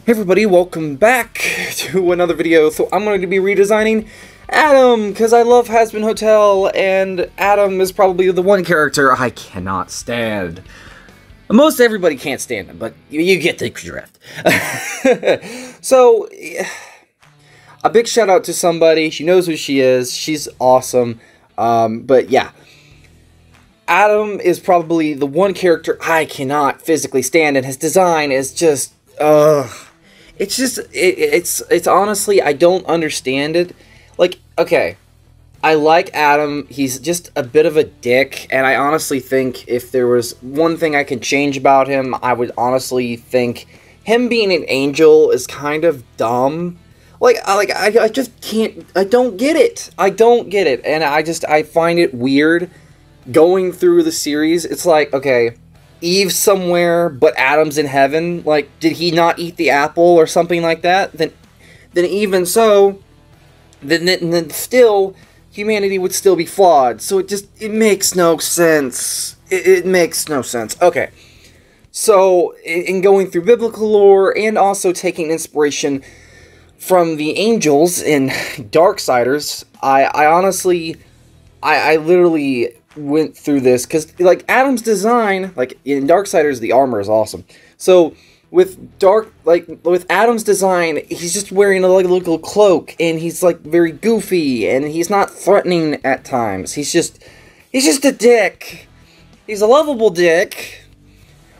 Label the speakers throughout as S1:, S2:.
S1: Hey everybody, welcome back to another video. So I'm going to be redesigning Adam, because I love HAZBIN Hotel, and Adam is probably the one character I cannot stand. Most everybody can't stand him, but you get the drift. So, a big shout out to somebody. She knows who she is. She's awesome. But yeah. Adam is probably the one character I cannot physically stand, and his design is just, it's honestly, I don't understand it. Like, okay, I like Adam, he's just a bit of a dick, and I honestly think if there was one thing I could change about him, I would honestly think him being an angel is kind of dumb. I just can't, I don't get it. I don't get it, and I find it weird going through the series. It's like, okay, Eve's somewhere, but Adam's in heaven. Like, did he not eat the apple or something like that? Then even so, then still, humanity would still be flawed. So it makes no sense. It makes no sense. Okay. So, in going through biblical lore, and also taking inspiration from the angels in Darksiders, I honestly, I literally went through this, because, like, Adam's design, like, in Darksiders, the armor is awesome. So, with Adam's design, he's just wearing a little cloak, and he's, like, very goofy, and he's not threatening at times. He's just a dick. He's a lovable dick,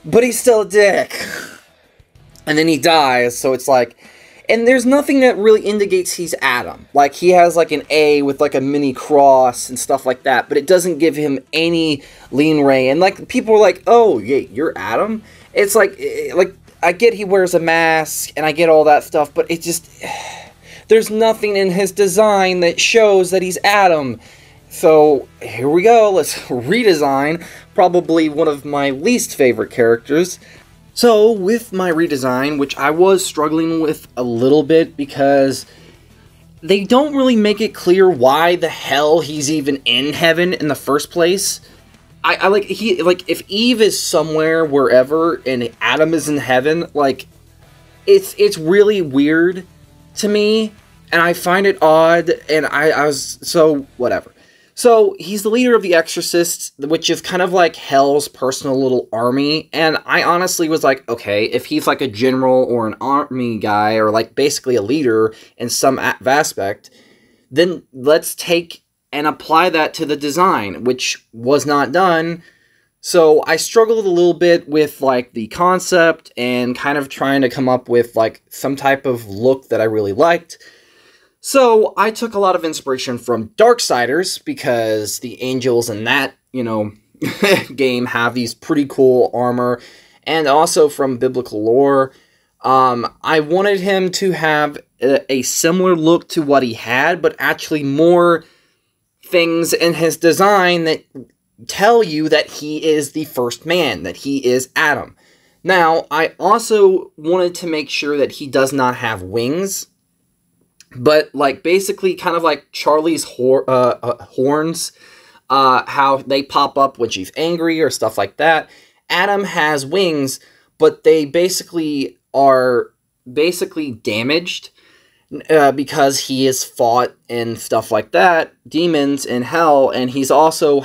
S1: but he's still a dick. And then he dies, so it's like, and there's nothing that really indicates he's Adam. Like, he has, like, an A with, like, a mini cross and stuff like that, but it doesn't give him any leeway. And, like, people are like, oh, yeah, you're Adam? It's like, I get he wears a mask, and I get all that stuff, but it just, there's nothing in his design that shows that he's Adam. So, here we go, let's redesign probably one of my least favorite characters. So, with my redesign, which I was struggling with a little bit because they don't really make it clear why the hell he's even in heaven in the first place. If Eve is somewhere, wherever, and Adam is in heaven, like, it's really weird to me, and I find it odd, and so, whatever. So, he's the leader of the Exorcists, which is kind of like Hell's personal little army, and I honestly was like, okay, if he's like a general or an army guy, or like basically a leader in some aspect, then let's take and apply that to the design, which was not done. So, I struggled a little bit with, like, the concept, and kind of trying to come up with, like, some type of look that I really liked. So, I took a lot of inspiration from Darksiders, because the angels in that, game have these pretty cool armor, and also from biblical lore. I wanted him to have a similar look to what he had, but actually more things in his design that tell you that he is the first man, that he is Adam. Now, I also wanted to make sure that he does not have wings, but, like, basically kind of like Charlie's horns, how they pop up when she's angry or stuff like that. Adam has wings, but they basically are damaged because he is fought and stuff like that, demons in hell, and he's also,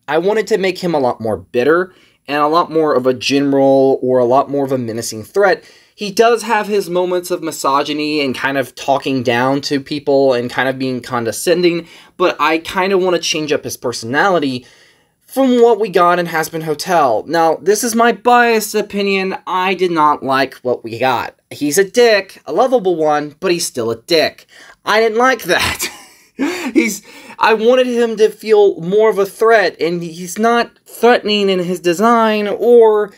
S1: I wanted to make him a lot more bitter, and a lot more of a general, or a lot more of a menacing threat. He does have his moments of misogyny and kind of talking down to people and kind of being condescending, but I kind of want to change up his personality from what we got in HAZBIN Hotel. Now, this is my biased opinion. I did not like what we got. He's a dick, a lovable one, but he's still a dick. I didn't like that. I wanted him to feel more of a threat, and he's not threatening in his design or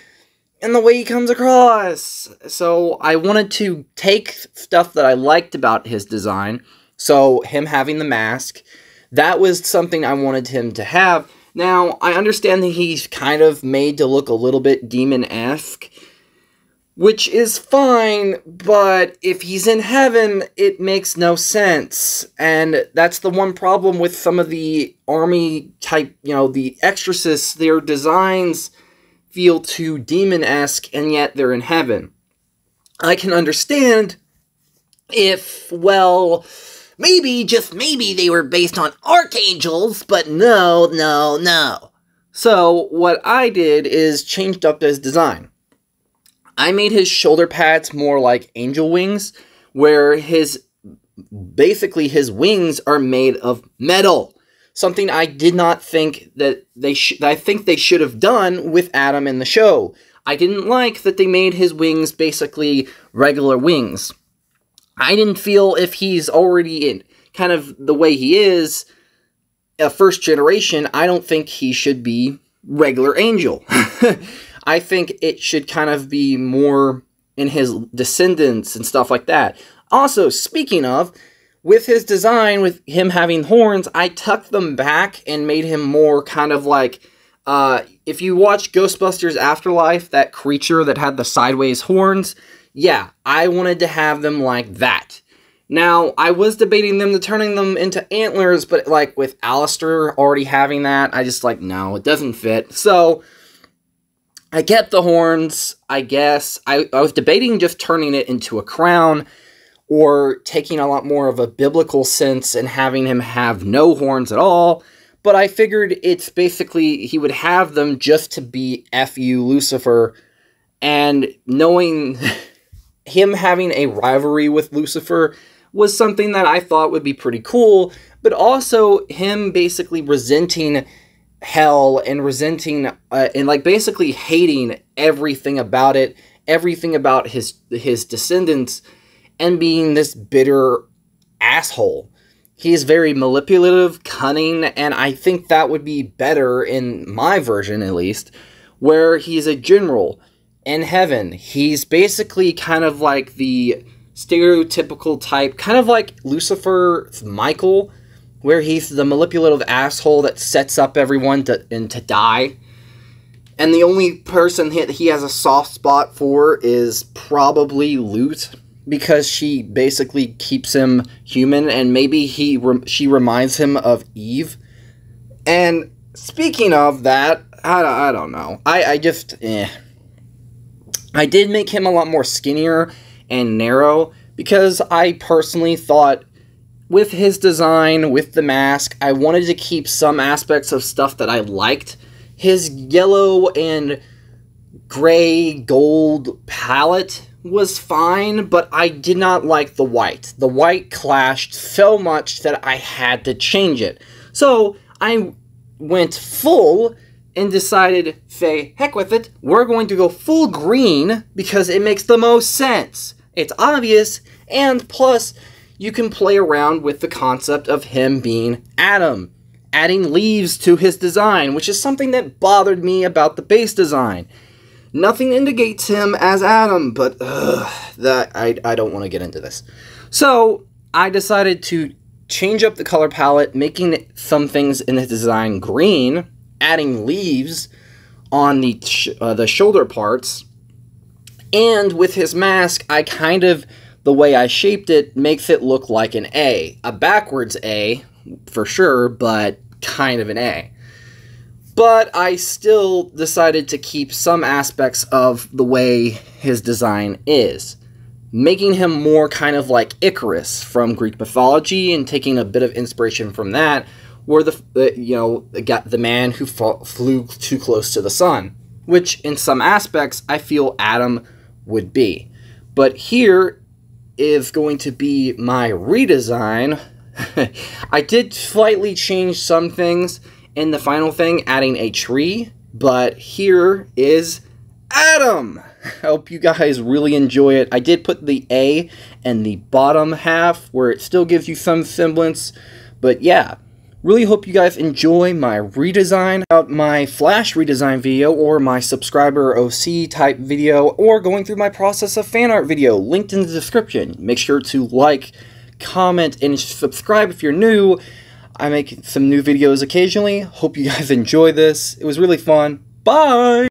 S1: in the way he comes across. So I wanted to take stuff that I liked about his design. So him having the mask, that was something I wanted him to have. Now, I understand that he's kind of made to look a little bit demon-esque, which is fine, but if he's in heaven, it makes no sense. And that's the one problem with some of the army type, the exorcists, their designs feel too demon-esque, and yet they're in heaven. I can understand if, well, maybe, just maybe, they were based on archangels, but no, no, no. So, what I did is changed up his design. I made his shoulder pads more like angel wings, where basically his wings are made of metal. Something I did not think that I think they should have done with Adam in the show. I didn't like that they made his wings basically regular wings. I didn't feel, if he's already in kind of the way he is, a first generation, I don't think he should be regular angel. I think it should kind of be more in his descendants and stuff like that. Also, speaking of, with his design, with him having horns, I tucked them back and made him more kind of like, if you watch Ghostbusters Afterlife, that creature that had the sideways horns, yeah, I wanted to have them like that. Now, I was debating turning them into antlers, but like with Alistair already having that, I just like, no, it doesn't fit. So, I kept the horns, I guess. I was debating just turning it into a crown, or taking a lot more of a biblical sense and having him have no horns at all. But I figured it's basically, he would have them just to be F.U. Lucifer. And knowing him having a rivalry with Lucifer was something that I thought would be pretty cool. But also him basically resenting hell and resenting, and like basically hating everything about it, everything about his descendants, and being this bitter asshole. He is very manipulative, cunning, and I think that would be better, in my version at least, where he's a general in heaven. He's basically kind of like the stereotypical type, kind of like Lucifer's Michael, where he's the manipulative asshole that sets up everyone to die. And the only person he has a soft spot for is probably Lute, because she basically keeps him human, and maybe she reminds him of Eve. And speaking of that, I don't know. I did make him a lot more skinnier and narrow, because I personally thought with his design, with the mask, I wanted to keep some aspects of stuff that I liked. His yellow and gray gold palette was fine, but I did not like the white. The white clashed so much that I had to change it. So I went full and decided, say, heck with it, we're going to go full green because it makes the most sense. It's obvious, and plus, you can play around with the concept of him being Adam, adding leaves to his design, which is something that bothered me about the base design. Nothing indicates him as Adam, but I don't want to get into this. So, I decided to change up the color palette, making some things in his design green, adding leaves on the shoulder parts, and with his mask, I kind of, the way I shaped it, makes it look like an A. A backwards A, for sure, but kind of an A. But I still decided to keep some aspects of the way his design is, making him more kind of like Icarus from Greek mythology, and taking a bit of inspiration from that, where the man who flew too close to the sun, which in some aspects I feel Adam would be. But here is going to be my redesign. I did slightly change some things in the final thing, adding a tree, but here is Adam! I hope you guys really enjoy it. I did put the A in the bottom half, where it still gives you some semblance, but yeah. Really hope you guys enjoy my redesign. About my Flash redesign video, or my subscriber OC type video, or going through my process of fan art video, linked in the description. Make sure to like, comment, and subscribe if you're new. I make some new videos occasionally. Hope you guys enjoy this. It was really fun. Bye!